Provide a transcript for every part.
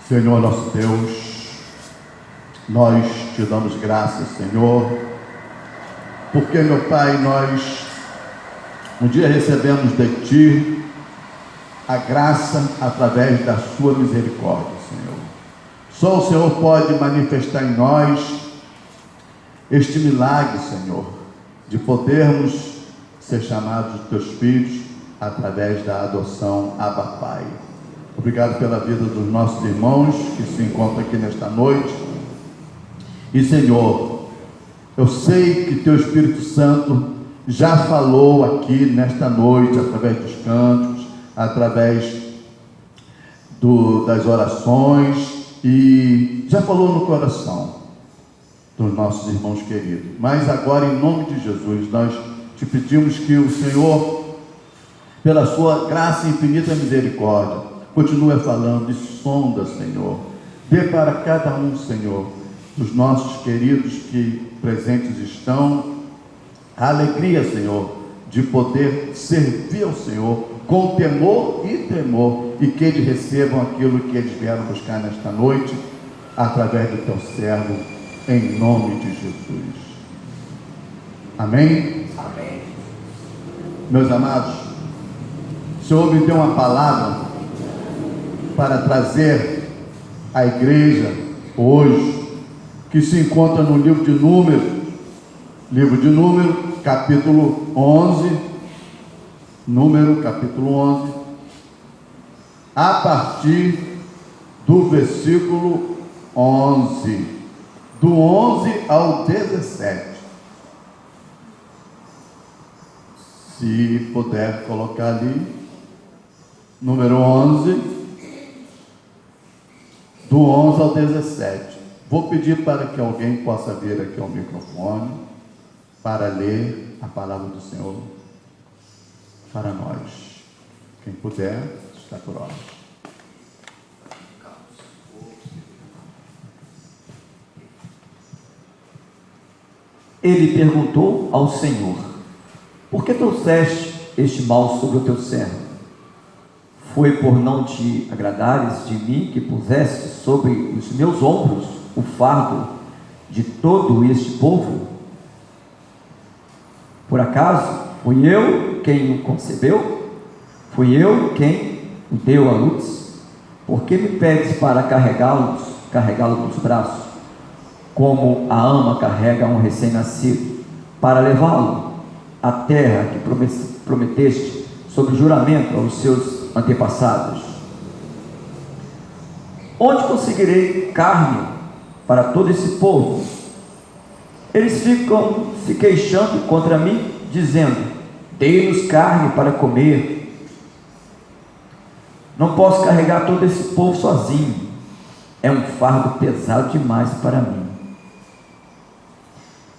Senhor nosso Deus, nós te damos graças, Senhor, porque, meu Pai, nós um dia recebemos de Ti a graça através da Sua misericórdia, Senhor. Só o Senhor pode manifestar em nós este milagre, Senhor, de podermos ser chamados Teus filhos através da adoção Abba Pai. Obrigado pela vida dos nossos irmãos que se encontram aqui nesta noite. E, Senhor, eu sei que Teu Espírito Santo já falou aqui nesta noite, através dos cânticos, através das orações, e já falou no coração dos nossos irmãos queridos. Mas agora, em nome de Jesus, nós te pedimos que o Senhor, pela sua graça e infinita misericórdia, continue falando e sonda, Senhor. Dê para cada um, Senhor, dos nossos queridos que presentes estão, a alegria, Senhor, de poder servir ao Senhor com temor e tremor, e que eles recebam aquilo que eles vieram buscar nesta noite, através do Teu servo, em nome de Jesus. Amém? Amém. Meus amados, o Senhor me deu uma palavra para trazer à igreja hoje, que se encontra no livro de Números, capítulo 11, capítulo 11, a partir do versículo 11, do 11 ao 17. Se puder colocar ali, número 11, do 11 ao 17. Vou pedir para que alguém possa vir aqui ao microfone para ler a palavra do Senhor para nós. Quem puder, está por hora. Ele perguntou ao Senhor: por que trouxeste este mal sobre o teu servo? Foi por não te agradares de mim que puseste sobre os meus ombros o fardo de todo este povo? Por acaso fui eu quem o concebeu? Fui eu quem o deu à luz? Por que me pedes para carregá-lo nos braços, como a ama carrega um recém-nascido, para levá-lo à terra que prometeste sob juramento aos seus antepassados? Onde conseguirei carne para todo esse povo? Eles ficam se queixando contra mim, dizendo: dê-nos carne para comer. Não posso carregar todo esse povo sozinho, é um fardo pesado demais para mim.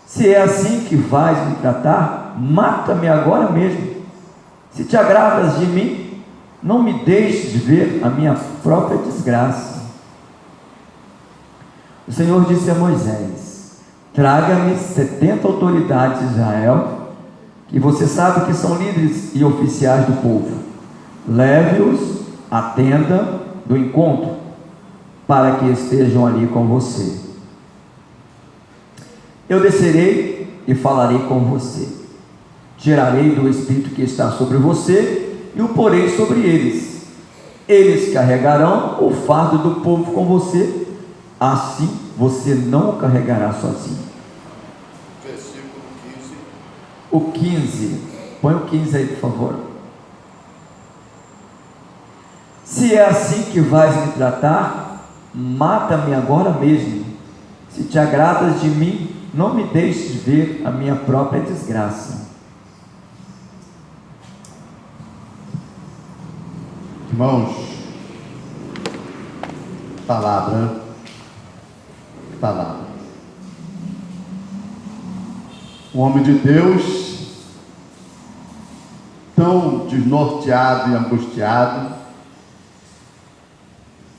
Se é assim que vais me tratar, mata-me agora mesmo. Se te agradas de mim, não me deixes ver a minha própria desgraça. O Senhor disse a Moisés: traga-me 70 autoridades de Israel, que você sabe que são líderes e oficiais do povo. Leve-os à tenda do encontro, para que estejam ali com você. Eu descerei e falarei com você. Tirarei do espírito que está sobre você e o porei sobre eles. Eles carregarão o fardo do povo com você, assim você não o carregará sozinho. Versículo 15. O 15, põe o 15 aí, por favor. Se é assim que vais me tratar, mata-me agora mesmo. Se te agradas de mim, não me deixes ver a minha própria desgraça. Irmãos, palavra. O homem de Deus, tão desnorteado e angustiado,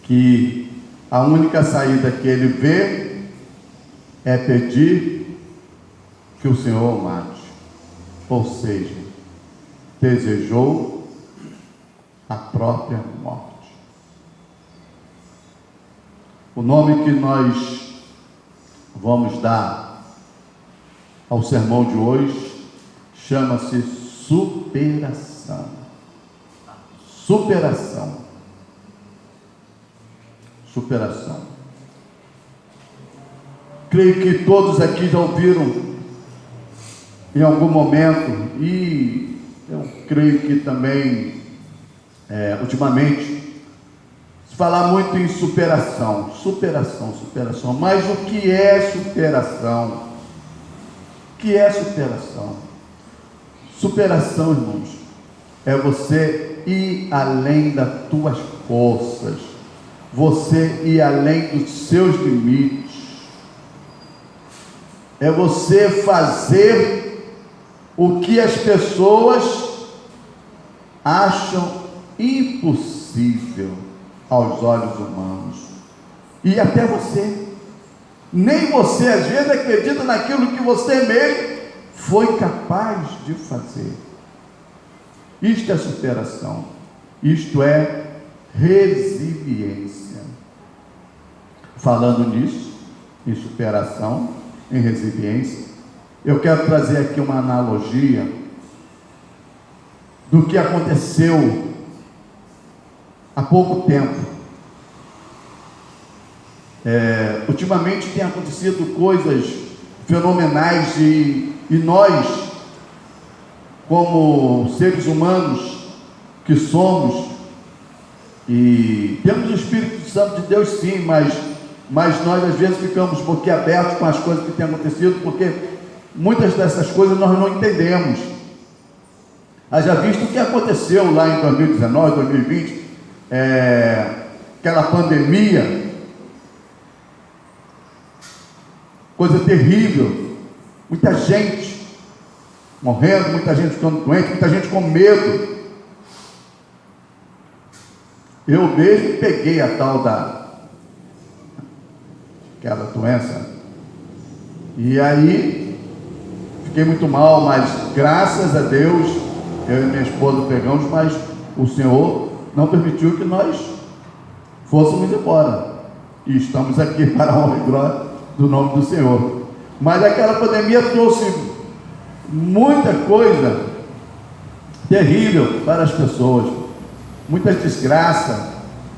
que a única saída que ele vê é pedir que o Senhor o mate. Ou seja, desejou a própria morte. O nome que nós vamos dar ao sermão de hoje chama-se superação. Superação. Superação. Creio que todos aqui já ouviram em algum momento, e eu creio que também ultimamente se falar muito em superação, superação, mas o que é superação? O que é superação? Superação, irmãos, é você ir além das tuas forças, você ir além dos seus limites, é você fazer o que as pessoas acham impossível aos olhos humanos, e até você, nem você às vezes acredita naquilo que você mesmo foi capaz de fazer. Isto é superação, isto é resiliência. Falando nisso, em superação, em resiliência, eu quero trazer aqui uma analogia do que aconteceu há pouco tempo. Ultimamente tem acontecido coisas fenomenais e nós, como seres humanos que somos, e temos o Espírito Santo de Deus sim, mas nós às vezes ficamos boquiabertos com as coisas que têm acontecido, porque muitas dessas coisas nós não entendemos. Haja visto o que aconteceu lá em 2019, 2020, aquela pandemia, coisa terrível, muita gente morrendo, muita gente ficando doente, muita gente com medo. Eu mesmo peguei a tal aquela doença, e aí fiquei muito mal, mas graças a Deus, eu e minha esposa pegamos, mas o Senhor não permitiu que nós fôssemos embora, e estamos aqui para a honra e glória do nome do Senhor. Mas aquela pandemia trouxe muita coisa terrível para as pessoas, muita desgraça,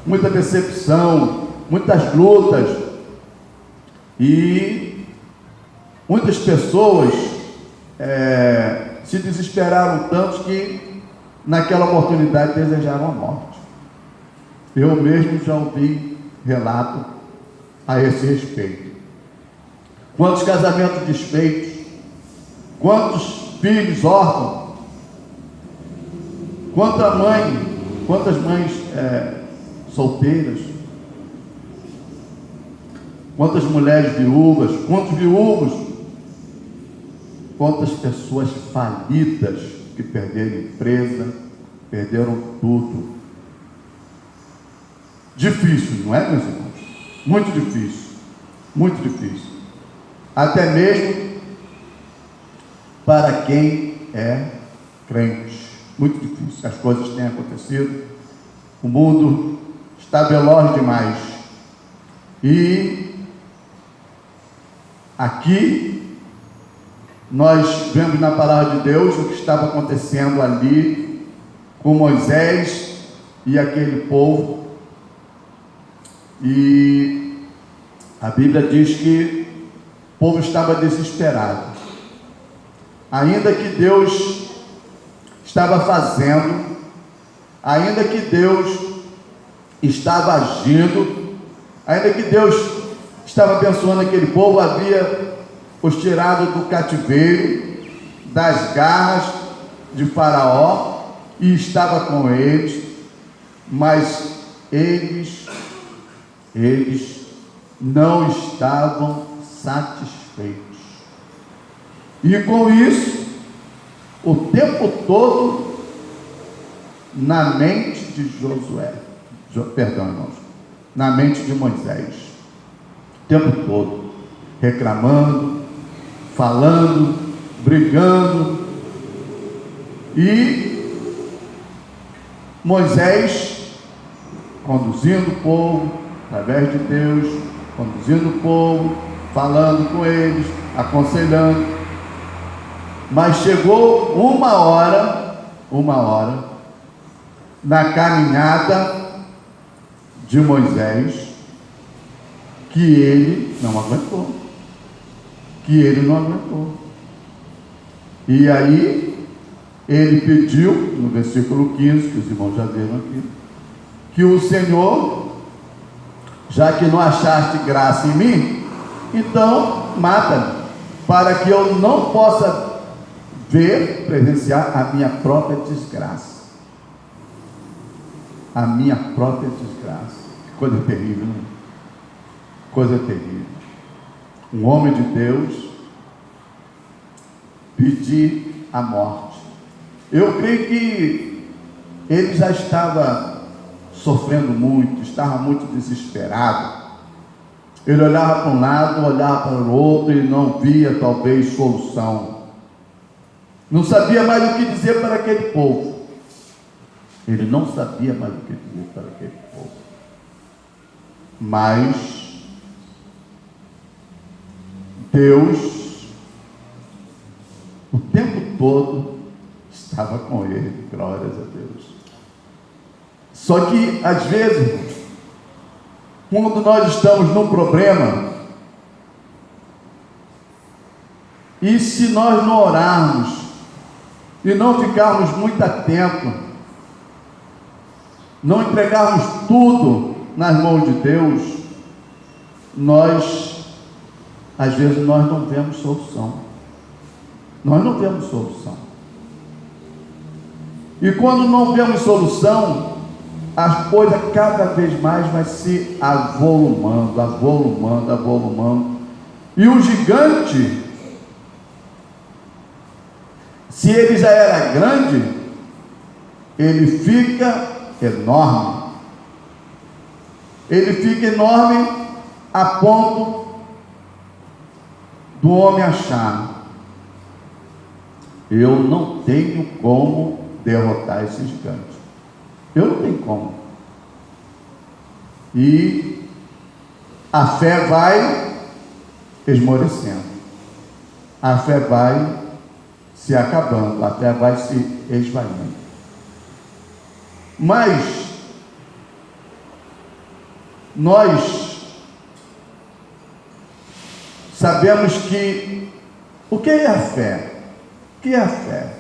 muita decepção, muitas lutas, e muitas pessoas se desesperaram tanto que naquela oportunidade desejaram a morte. Eu mesmo já ouvi relato a esse respeito. Quantos casamentos desfeitos, quantos filhos órfãos, quantas mães solteiras, quantas mulheres viúvas, quantos viúvos, quantas pessoas falidas que perderam empresa, perderam tudo. Difícil, não é, meus irmãos? Muito difícil, muito difícil. Até mesmo para quem é crente, muito difícil. As coisas têm acontecido, o mundo está veloz demais, e aqui nós vemos na palavra de Deus o que estava acontecendo ali com Moisés e aquele povo, e a Bíblia diz que o povo estava desesperado, ainda que Deus estava fazendo, ainda que Deus estava agindo, ainda que Deus estava abençoando aquele povo, havia os tirado do cativeiro, das garras de Faraó, e estava com eles, mas eles não estavam satisfeitos, e com isso, o tempo todo, na mente de na mente de Moisés, o tempo todo, reclamando, falando, brigando, e Moisés conduzindo o povo, através de Deus, conduzindo o povo, falando com eles, aconselhando. Mas chegou uma hora, na caminhada de Moisés, que ele não aguentou. E aí, ele pediu, no versículo 15, que os irmãos já viram aqui, que o Senhor, já que não achaste graça em mim, então mata-me, para que eu não possa presenciar a minha própria desgraça. A minha própria desgraça. Que coisa terrível, não é? Coisa terrível. Um homem de Deus pedir a morte. Eu creio que ele já estava sofrendo muito, estava muito desesperado. Ele olhava para um lado, olhava para o outro e não via talvez solução. Não sabia mais o que dizer para aquele povo. Ele não sabia mais o que dizer para aquele povo. Mas Deus, o tempo todo, estava com ele. Glórias a Deus. Só que, às vezes, quando nós estamos num problema, e se nós não orarmos, e não ficarmos muito atentos, não entregarmos tudo nas mãos de Deus, às vezes nós não vemos solução. E quando não vemos solução, as coisas cada vez mais vai se avolumando. E o gigante, se ele já era grande, ele fica enorme. Ele fica enorme a ponto do homem achar: eu não tenho como derrotar esse gigante. Eu não tenho como. E a fé vai esmorecendo. A fé vai se acabando, a fé vai se esvaindo. Mas nós sabemos que o que é a fé? O que é a fé?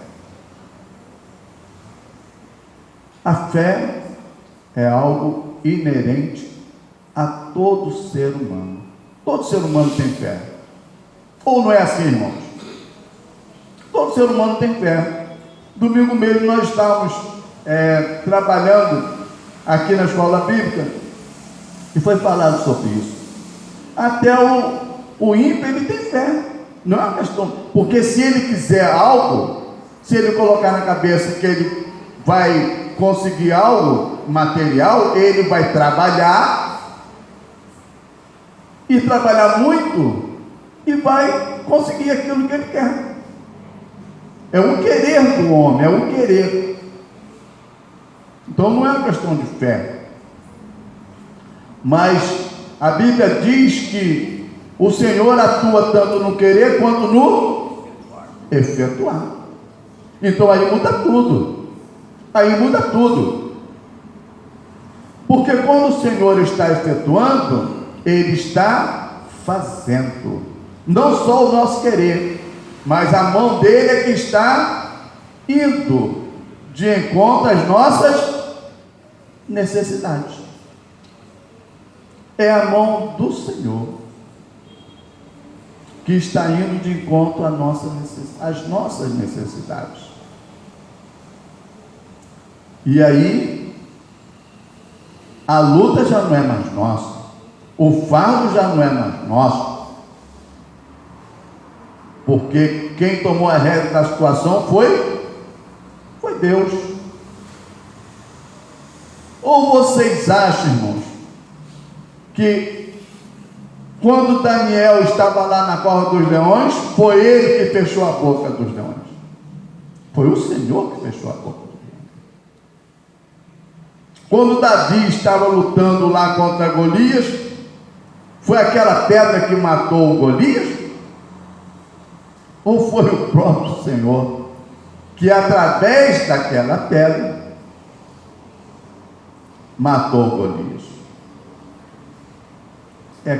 A fé é algo inerente a todo ser humano. Todo ser humano tem fé. Ou não é assim, irmãos? Todo ser humano tem fé. Domingo mesmo nós estávamos trabalhando aqui na escola bíblica e foi falado sobre isso. Até o ímpio, ele tem fé. Não é uma questão, porque se ele quiser algo, se ele colocar na cabeça que ele vai conseguir algo material, ele vai trabalhar e trabalhar muito e vai conseguir aquilo que ele quer. É um querer do homem, é um querer. Então não é uma questão de fé. Mas a Bíblia diz que o Senhor atua tanto no querer quanto no efetuar. Então aí muda tudo. Porque quando o Senhor está efetuando, Ele está fazendo. Não só o nosso querer, mas a mão dele é que está indo de encontro às nossas necessidades. É a mão do Senhor que está indo de encontro às nossas necessidades. E aí, a luta já não é mais nossa, o fardo já não é mais nosso, porque quem tomou a rédea da situação foi Deus. Ou vocês acham, irmãos, que quando Daniel estava lá na cova dos leões, foi ele que fechou a boca dos leões? Foi o Senhor que fechou a boca dos leões. Quando Davi estava lutando lá contra Golias, foi aquela pedra que matou o Golias? Ou foi o próprio Senhor que, através daquela pedra, matou Golias? É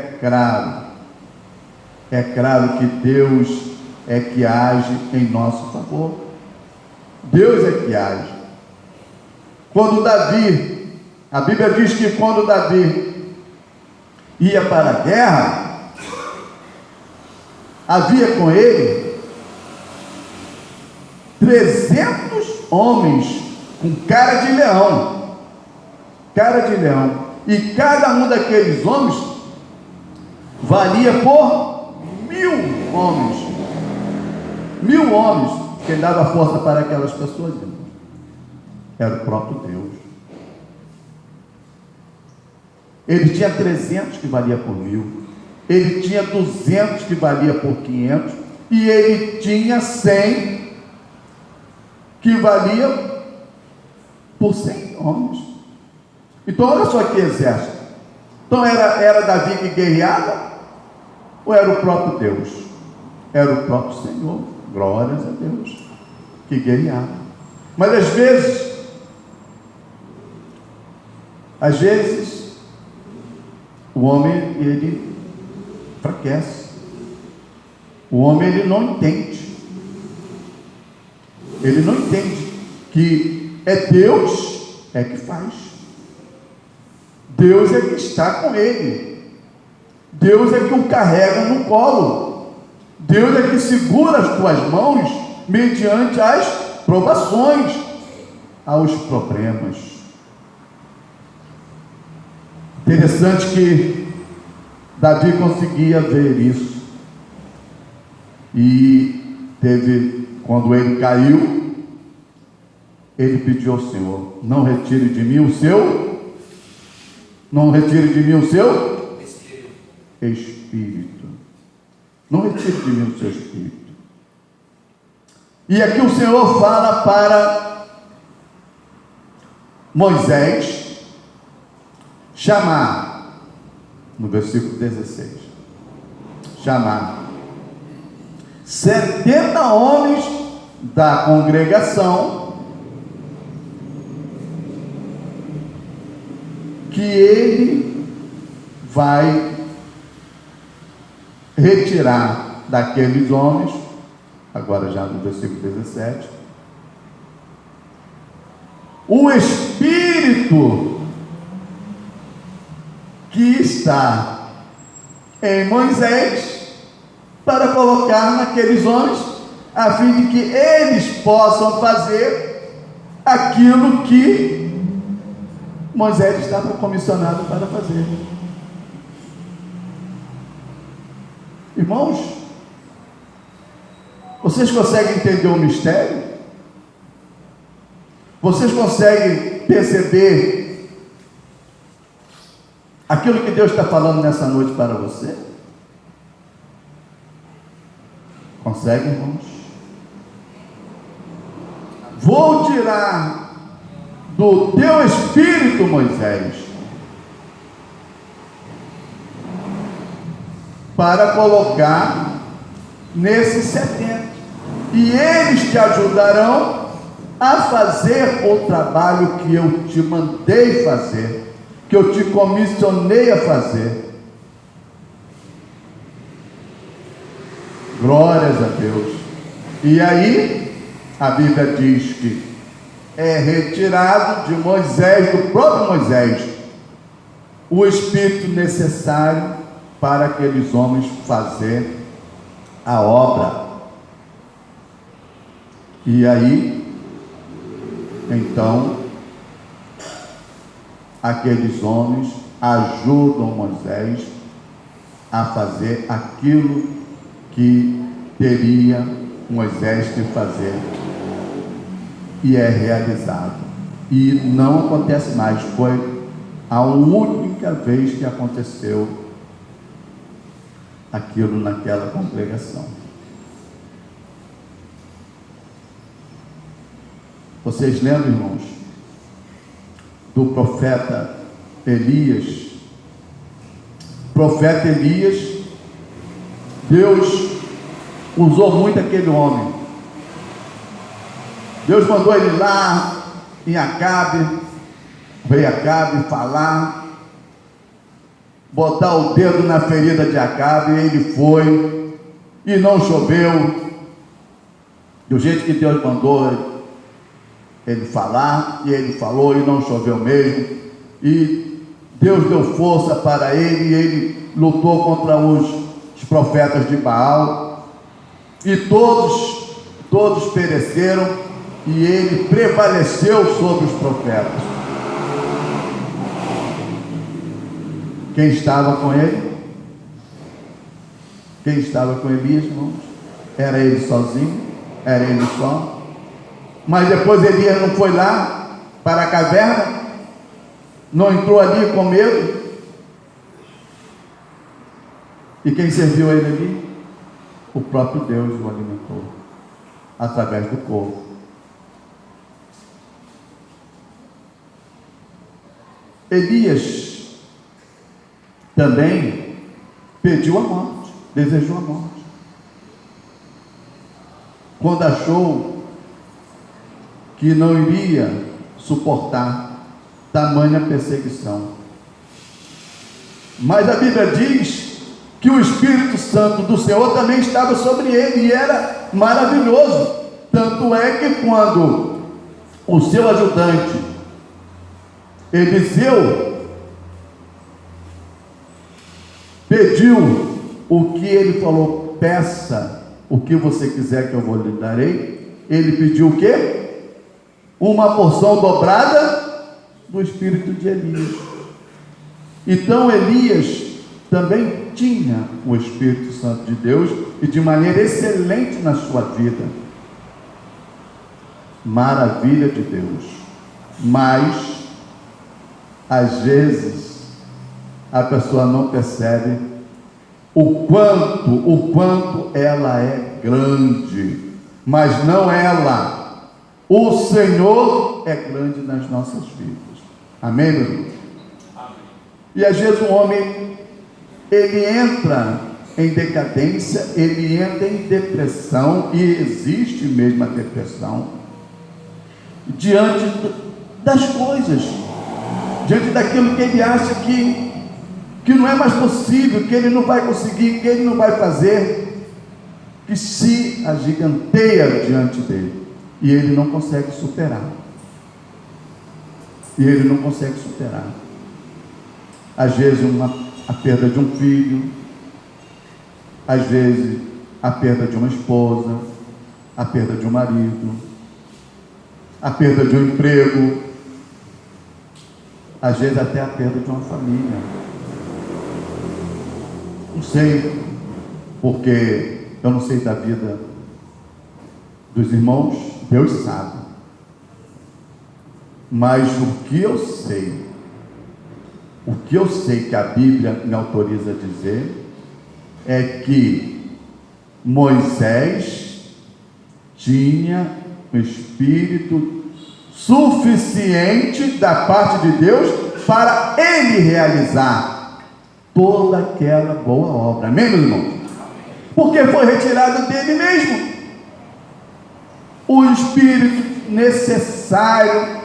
claro que Deus é que age em nosso favor. Deus é que age. Quando Davi, a Bíblia diz que quando Davi ia para a guerra, havia com ele 300 homens com cara de leão, e cada um daqueles homens valia por 1000 homens, 1000 homens. Quem dava força para aquelas pessoas, irmãos, era o próprio Deus. Ele tinha 300 que valia por 1000, ele tinha 200 que valia por 500, e ele tinha 100 que valia por 100 homens. Então olha só que exército. Então era Davi que guerreava, ou era o próprio Deus? Era o próprio Senhor, glórias a Deus, que guerreava. Mas às vezes o homem, ele enfraquece. O homem, ele não entende. Ele não entende que é Deus é que faz. Deus é que está com ele. Deus é que o carrega no colo. Deus é que segura as tuas mãos mediante as provações, aos problemas. Interessante que Davi conseguia ver isso. E quando ele caiu, ele pediu ao Senhor: não retire de mim o seu Espírito. Não retire de mim o seu Espírito. E aqui o Senhor fala para Moisés chamar, no versículo 16, chamar 70 homens da congregação, que ele vai retirar daqueles homens, agora já no versículo 17, o espírito que está em Moisés, para colocar naqueles homens, a fim de que eles possam fazer aquilo que Moisés estava comissionado para fazer. Irmãos, vocês conseguem entender o mistério? Vocês conseguem perceber aquilo que Deus está falando nessa noite para você? Consegue, irmãos? Vou tirar do teu espírito, Moisés, para colocar nesses 70, e eles te ajudarão a fazer o trabalho que eu te mandei fazer, que eu te comissionei a fazer. Glórias a Deus. E aí a Bíblia diz que é retirado de Moisés, do próprio Moisés, o espírito necessário para aqueles homens fazer a obra. E aí, então, aqueles homens ajudam Moisés a fazer aquilo que teria Moisés que fazer, e é realizado, e não acontece mais. Foi a única vez que aconteceu aquilo naquela congregação. Vocês lembram, irmãos, do profeta Elias. Profeta Elias, Deus usou muito aquele homem. Deus mandou ele lá em Acabe, rei Acabe, falar, botar o dedo na ferida de Acabe. Ele foi, e não choveu, do jeito que Deus mandou ele falar, e ele falou, e não choveu mesmo, e Deus deu força para ele, e ele lutou contra os profetas de Baal, e todos pereceram, e ele prevaleceu sobre os profetas. Quem estava com ele? Quem estava com Elias, irmãos? Era ele sozinho? Era ele só? Mas depois Elias não foi lá para a caverna? Não entrou ali com medo? E quem serviu ele ali? O próprio Deus o alimentou, através do corvo. Elias também pediu a morte, desejou a morte. Quando achou que não iria suportar tamanha perseguição. Mas a Bíblia diz que o Espírito Santo do Senhor também estava sobre ele, e era maravilhoso. Tanto é que quando o seu ajudante Eliseu pediu o que ele falou: peça o que você quiser que eu vou lhe darei. Ele pediu o quê? Uma porção dobrada do Espírito de Elias. Então Elias também tinha o Espírito Santo de Deus, e de maneira excelente na sua vida. Maravilha de Deus. Mas às vezes a pessoa não percebe o quanto ela é grande. Mas não ela, o Senhor é grande nas nossas vidas. Amém, meu irmão? Amém. E às vezes o homem, ele entra em decadência, ele entra em depressão, e existe mesmo a depressão, diante das coisas, diante daquilo que ele acha que não é mais possível, que ele não vai conseguir, que ele não vai fazer, que se agiganteia diante dele, e ele não consegue superar. Às vezes a perda de um filho, às vezes a perda de uma esposa, a perda de um marido, a perda de um emprego, às vezes até a perda de uma família. Não sei, porque eu não sei da vida dos irmãos, Deus sabe. Mas o que eu sei que a Bíblia me autoriza a dizer, é que Moisés tinha um espírito suficiente da parte de Deus para ele realizar toda aquela boa obra. Amém, meu irmão? Porque foi retirado dele mesmo o espírito necessário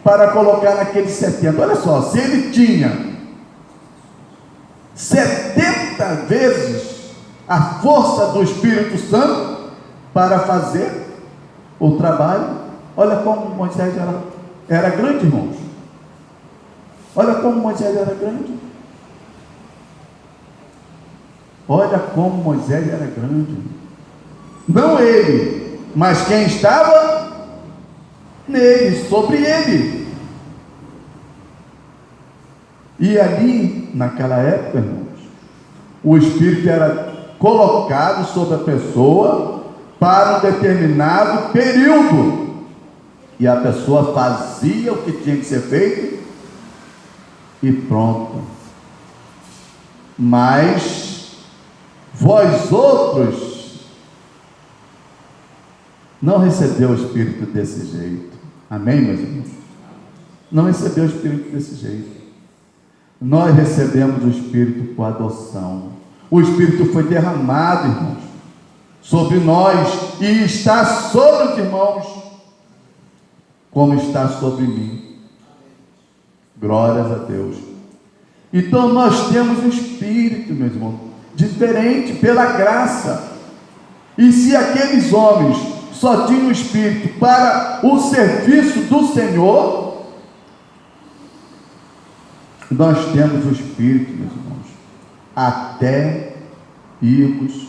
para colocar naqueles 70. Olha só, se ele tinha 70 vezes a força do Espírito Santo para fazer o trabalho, olha como Moisés era grande, irmãos. Olha como Moisés era grande. Olha como Moisés era grande. Não ele, mas quem estava nele, sobre ele. E ali, naquela época, irmãos, o Espírito era colocado sobre a pessoa para um determinado período, e a pessoa fazia o que tinha que ser feito e pronto. Mas vós outros não recebeu o Espírito desse jeito. Amém, meus irmãos? não recebeu o Espírito desse jeito. Nós recebemos o Espírito por adoção. O Espírito foi derramado, irmãos, sobre nós, e está sobre os irmãos, como está sobre mim. Glórias a Deus. Então nós temos um Espírito, meu irmão, diferente pela graça. E se aqueles homens só tinham o Espírito para o serviço do Senhor, nós temos o Espírito, meus irmãos, até irmos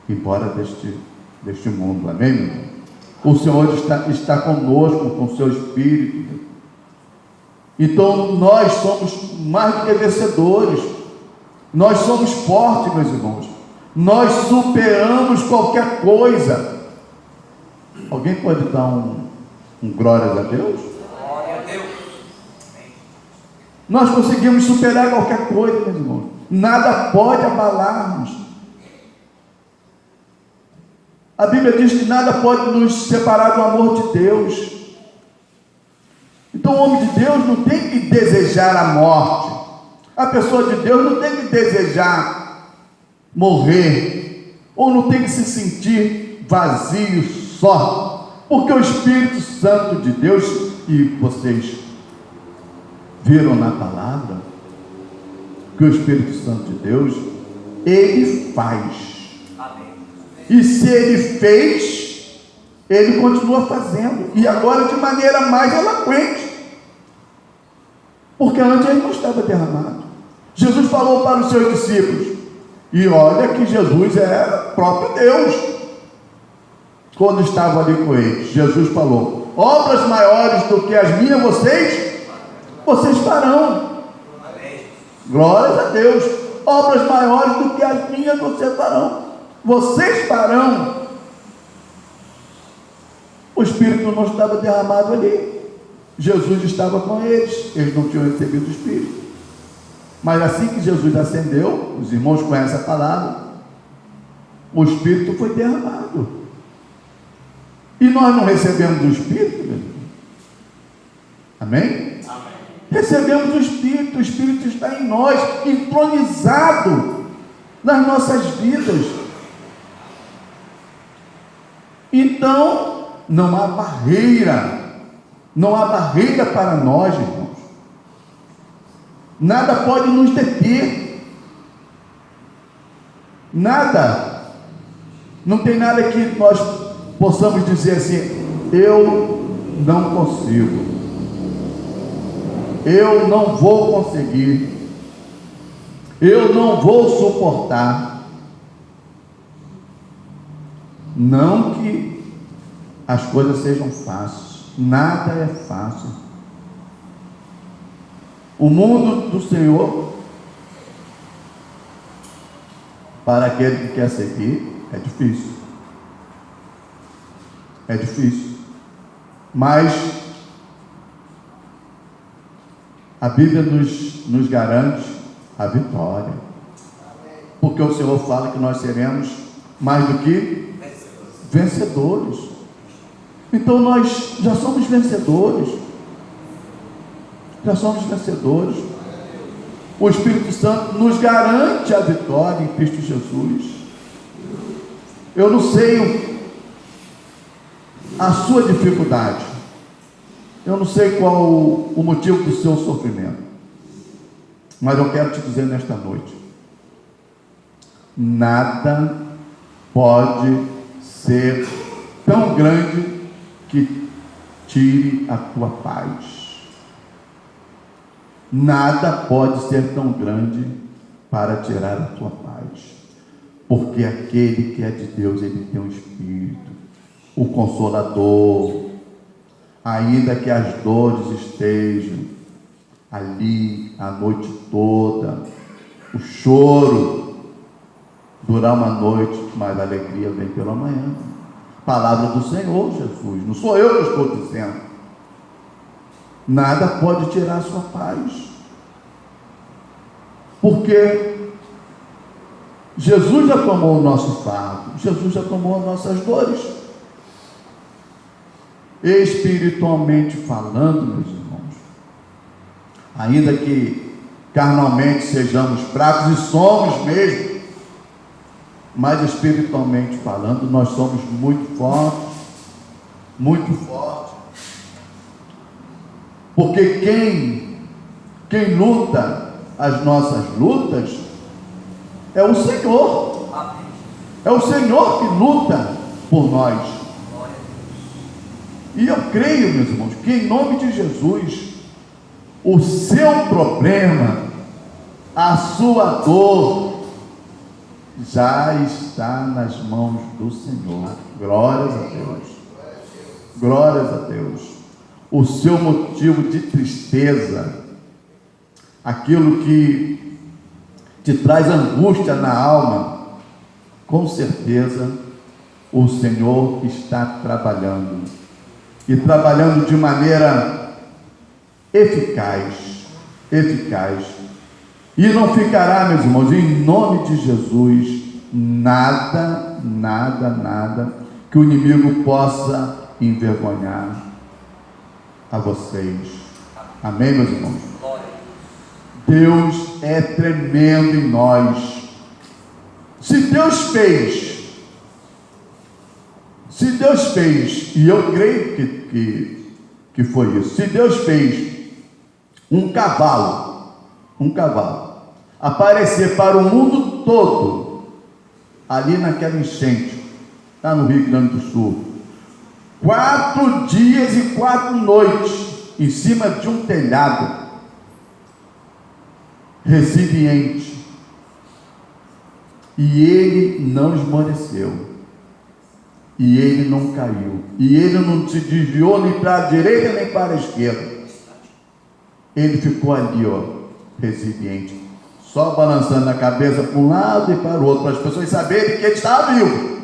embora deste mundo. Amém, meu irmão? O Senhor está conosco com o seu Espírito. Então nós somos mais do que vencedores. Nós somos fortes, meus irmãos. Nós superamos qualquer coisa. Alguém pode dar um glórias a Deus? Glória a Deus. Nós conseguimos superar qualquer coisa, meus irmãos. Nada pode abalar-nos. A Bíblia diz que nada pode nos separar do amor de Deus. Então o homem de Deus não tem que desejar a morte. A pessoa de Deus não tem que desejar morrer, ou não tem que se sentir vazio só, porque o Espírito Santo de Deus, e vocês viram na palavra, que o Espírito Santo de Deus, ele faz. E se ele fez, ele continua fazendo, e agora de maneira mais eloquente, porque antes ele não estava derramado. Jesus falou para os seus discípulos, e olha que Jesus era próprio Deus, quando estava ali com eles. Jesus falou: obras maiores do que as minhas vocês farão. Glórias a Deus. Obras maiores do que as minhas vocês farão. O Espírito não estava derramado ali. Jesus estava com eles não tinham recebido o Espírito. Mas assim que Jesus ascendeu, os irmãos conhecem a palavra, o Espírito foi derramado. E nós não recebemos o Espírito, meu irmão? Amém? Amém. Recebemos o Espírito está em nós, entronizado nas nossas vidas. Então, não há barreira para nós, irmãos. Nada pode nos deter. Nada. Não tem nada que nós possamos dizer assim: eu não consigo, eu não vou conseguir, eu não vou suportar. Não que as coisas sejam fáceis, nada é fácil. O mundo do Senhor, para aquele que quer seguir, é difícil. É difícil. Mas a Bíblia nos garante a vitória. Porque o Senhor fala que nós seremos mais do que vencedores. Então nós já somos vencedores. Já somos vencedores. O Espírito Santo nos garante a vitória em Cristo Jesus. Eu não sei a sua dificuldade, eu não sei qual o motivo do seu sofrimento, mas eu quero te dizer nesta noite: nada pode ser tão grande que tire a tua paz. Nada pode ser tão grande para tirar a tua paz, porque aquele que é de Deus, ele tem um Espírito, o Consolador. Ainda que as dores estejam ali a noite toda, o choro durar uma noite, mas a alegria vem pela manhã. Palavra do Senhor Jesus, não sou eu que estou dizendo. Nada pode tirar a sua paz, porque Jesus já tomou o nosso fardo, Jesus já tomou as nossas dores. Espiritualmente falando, meus irmãos, ainda que carnalmente sejamos fracos, e somos mesmo, mas espiritualmente falando, nós somos muito fortes, muito fortes, porque quem luta as nossas lutas é o Senhor. É o Senhor que luta por nós. E eu creio, meus irmãos, que em nome de Jesus, o seu problema, a sua dor, já está nas mãos do Senhor. Glórias a Deus. Glórias a Deus. O seu motivo de tristeza, aquilo que te traz angústia na alma, com certeza o Senhor está trabalhando, e trabalhando de maneira eficaz, e não ficará, meus irmãos, em nome de Jesus, nada que o inimigo possa envergonhar a vocês. Amém, meus irmãos? Deus é tremendo em nós. Se Deus fez, e eu creio que foi isso, se Deus fez um cavalo aparecer para o mundo todo, ali naquela enchente, lá no Rio Grande do Sul, 4 dias e 4 noites, em cima de um telhado, resiliente, e ele não esmoreceu, e ele não caiu, e ele não se desviou nem para a direita nem para a esquerda. Ele ficou ali, resiliente, só balançando a cabeça para um lado e para o outro, para as pessoas saberem que ele estava vivo.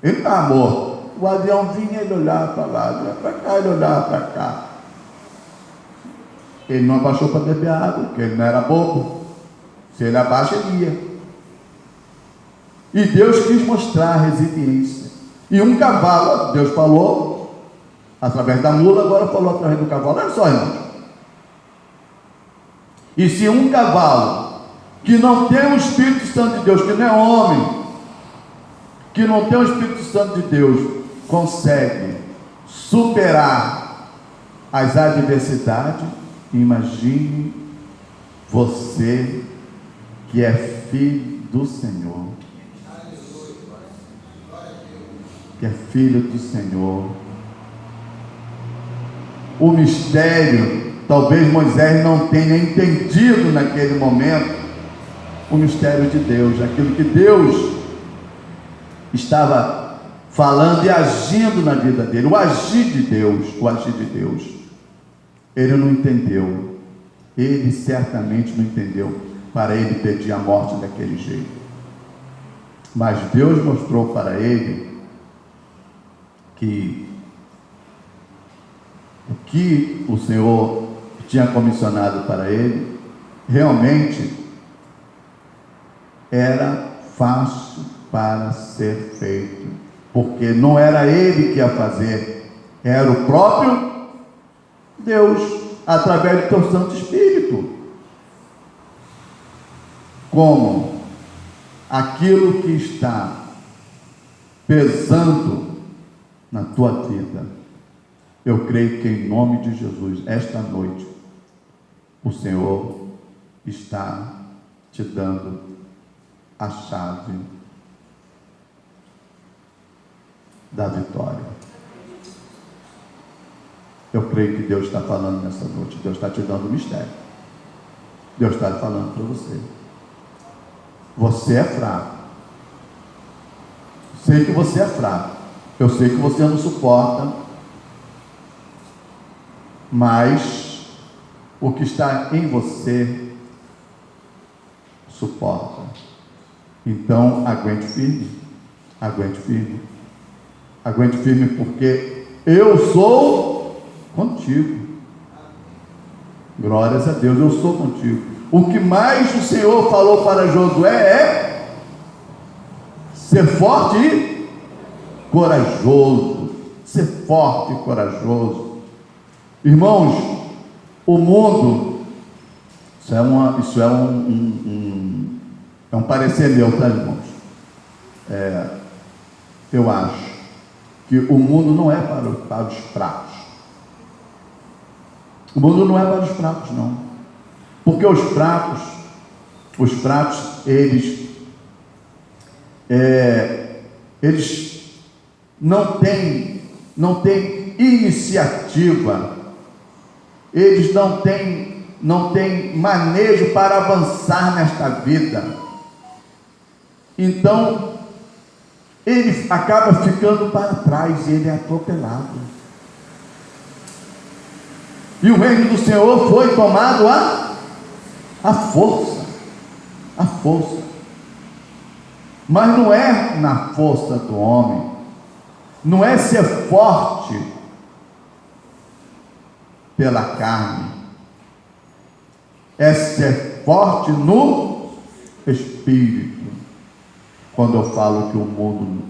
Ele estava morto. O avião vinha, ele olhava para lá, ele olhava para cá, ele olhava para cá. Ele não abaixou para beber água, porque ele não era bobo. Se ele abaixa, ele ia. E Deus quis mostrar a resiliência. E um cavalo, Deus falou através da mula, agora falou através do cavalo. Olha só, irmãos. E se um cavalo que não tem o Espírito Santo de Deus, que não é homem, que não tem o Espírito Santo de Deus, consegue superar as adversidades, imagine você que é filho do Senhor, o mistério, talvez Moisés não tenha entendido naquele momento, o mistério de Deus, aquilo que Deus estava falando e agindo na vida dele, o agir de Deus, ele não entendeu, ele certamente não entendeu, para ele pedir a morte daquele jeito, mas Deus mostrou para ele que o que o Senhor tinha comissionado para ele, realmente era fácil para ser feito, porque não era ele que ia fazer, era o próprio Deus, através do teu Santo Espírito. Como aquilo que está pesando na tua vida, eu creio que em nome de Jesus, esta noite, o Senhor está te dando a chave da vitória. Eu creio que Deus está falando nessa noite, Deus está te dando o mistério, Deus está falando para você. Você é fraco, sei que você é fraco, eu sei que você não suporta, mas o que está em você suporta. Então aguente firme, porque eu sou contigo. Glórias a Deus, eu sou contigo. O que mais o Senhor falou para Josué é ser forte e corajoso. Ser forte e corajoso. Irmãos, o mundo Isso é um parecer meu, tá, irmãos? Eu acho que o mundo não é para os fracos. O mundo não é para os fracos, não. Porque os fracos, eles não têm iniciativa, eles não têm manejo para avançar nesta vida. Então, ele acaba ficando para trás e ele é atropelado. E o reino do Senhor foi tomado à força. Mas não é na força do homem, não é ser forte pela carne, é ser forte no espírito. Quando eu falo que o mundo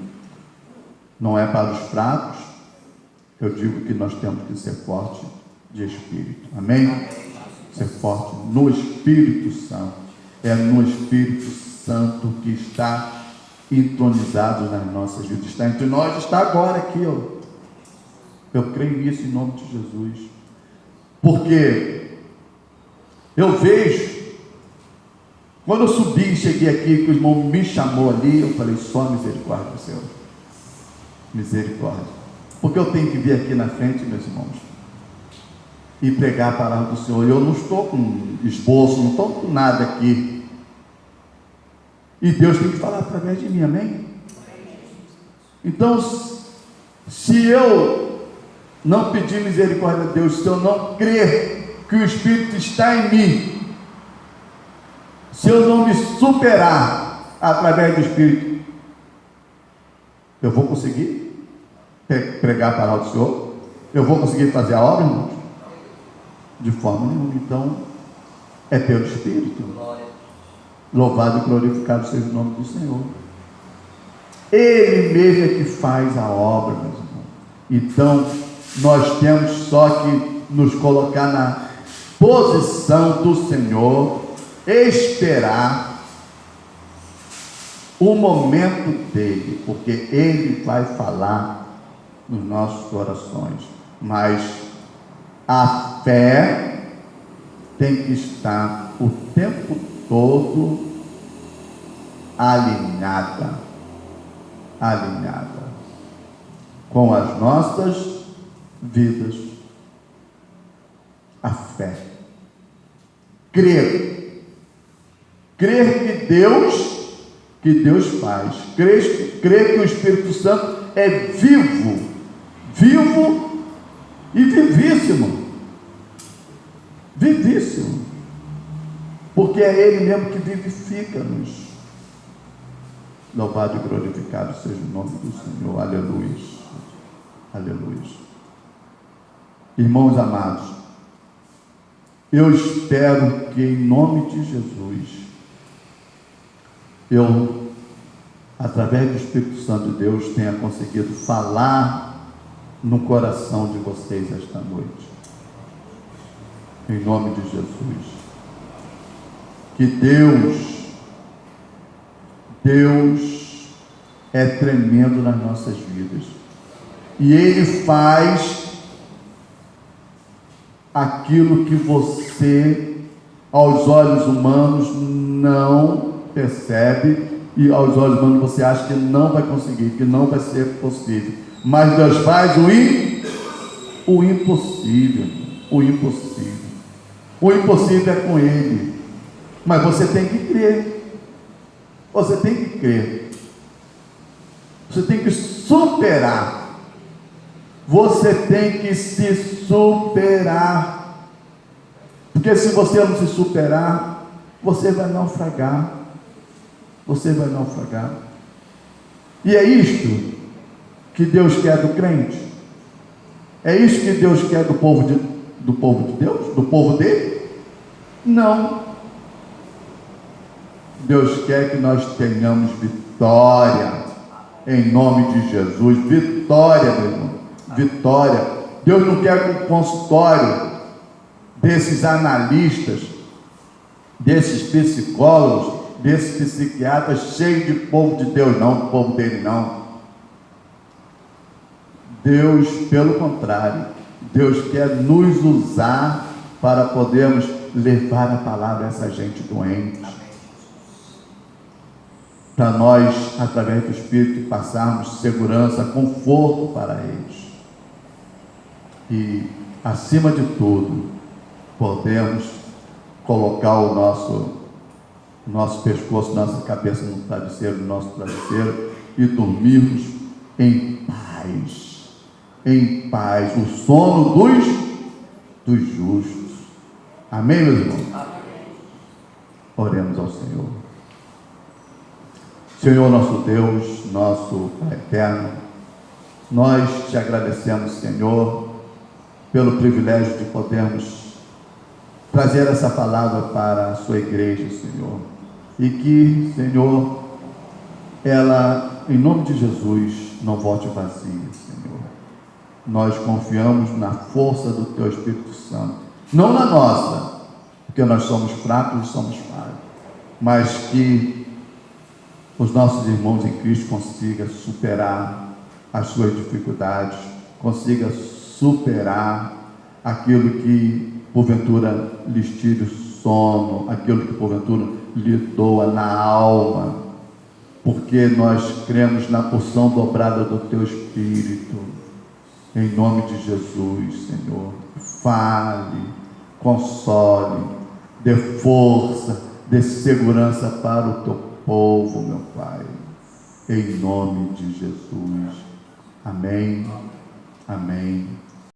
não é para os fracos, eu digo que nós temos que ser forte de espírito. Amém? Ser forte no Espírito Santo. É no Espírito Santo que está entronizado nas nossas vidas. Está entre nós, está agora aqui, ó. Eu creio nisso em nome de Jesus. Porque eu vejo, quando eu subi e cheguei aqui, que o irmão me chamou ali, eu falei, só misericórdia do Senhor. Misericórdia. Porque eu tenho que vir aqui na frente, meus irmãos, e pregar a palavra do Senhor. Eu não estou com esboço, não estou com nada aqui. E Deus tem que falar através de mim, amém? Então, se eu não pedir misericórdia a Deus, se eu não crer que o Espírito está em mim, se eu não me superar através do Espírito, eu vou conseguir pregar a palavra do Senhor? Eu vou conseguir fazer a obra, irmãos? De forma nenhuma. Então, é pelo Espírito. Louvado e glorificado seja o nome do Senhor. Ele mesmo é que faz a obra, meus irmãos. Então, nós temos só que nos colocar na posição do Senhor, esperar o momento dele, porque ele vai falar nos nossos corações. Mas a fé tem que estar o tempo todo alinhada com as nossas vidas. A fé, crer que Deus faz, crer que o Espírito Santo é vivo e vivíssimo, porque é Ele mesmo que vivifica-nos. Louvado e glorificado seja o nome do Senhor. Aleluia, aleluia. Irmãos amados, eu espero que em nome de Jesus, eu, através do Espírito Santo de Deus, tenha conseguido falar no coração de vocês esta noite, em nome de Jesus. Que Deus é tremendo nas nossas vidas, e Ele faz aquilo que você, aos olhos humanos, não percebe, e aos olhos humanos você acha que não vai conseguir, que não vai ser possível, mas Deus faz o impossível. O impossível é com Ele, mas você tem que crer, você tem que superar, você tem que se superar, porque se você não se superar, você vai naufragar, e é isto que Deus quer do crente, é isso que Deus quer do povo de Deus, do povo dele? Não. Deus quer que nós tenhamos vitória, em nome de Jesus. Vitória, meu irmão, vitória. Deus não quer que o consultório desses analistas desses psicólogos, desses psiquiatras cheios de povo de Deus, não do povo dele, não. Deus, pelo contrário, Deus quer nos usar para podermos levar a palavra a essa gente doente. Para nós, através do Espírito, passarmos segurança, conforto para eles. E, acima de tudo, podemos colocar o nosso pescoço, nossa cabeça no travesseiro, no nosso travesseiro, e dormirmos em paz. Em paz. O sono dos justos. Amém, meus irmãos? Amém. Oremos ao Senhor. Senhor nosso Deus, nosso Pai eterno, nós te agradecemos, Senhor, pelo privilégio de podermos trazer essa palavra para a sua igreja, Senhor, e que, Senhor, ela, em nome de Jesus, não volte vazia, Senhor. Nós confiamos na força do Teu Espírito Santo, não na nossa, porque nós somos fracos e somos falhos, mas que os nossos irmãos em Cristo consigam superar as suas dificuldades, consigam superar aquilo que porventura lhes tire o sono, aquilo que porventura lhe doa na alma, porque nós cremos na porção dobrada do Teu Espírito. Em nome de Jesus, Senhor, fale, console, dê força, dê segurança para o Teu povo, meu Pai, em nome de Jesus. Amém, amém.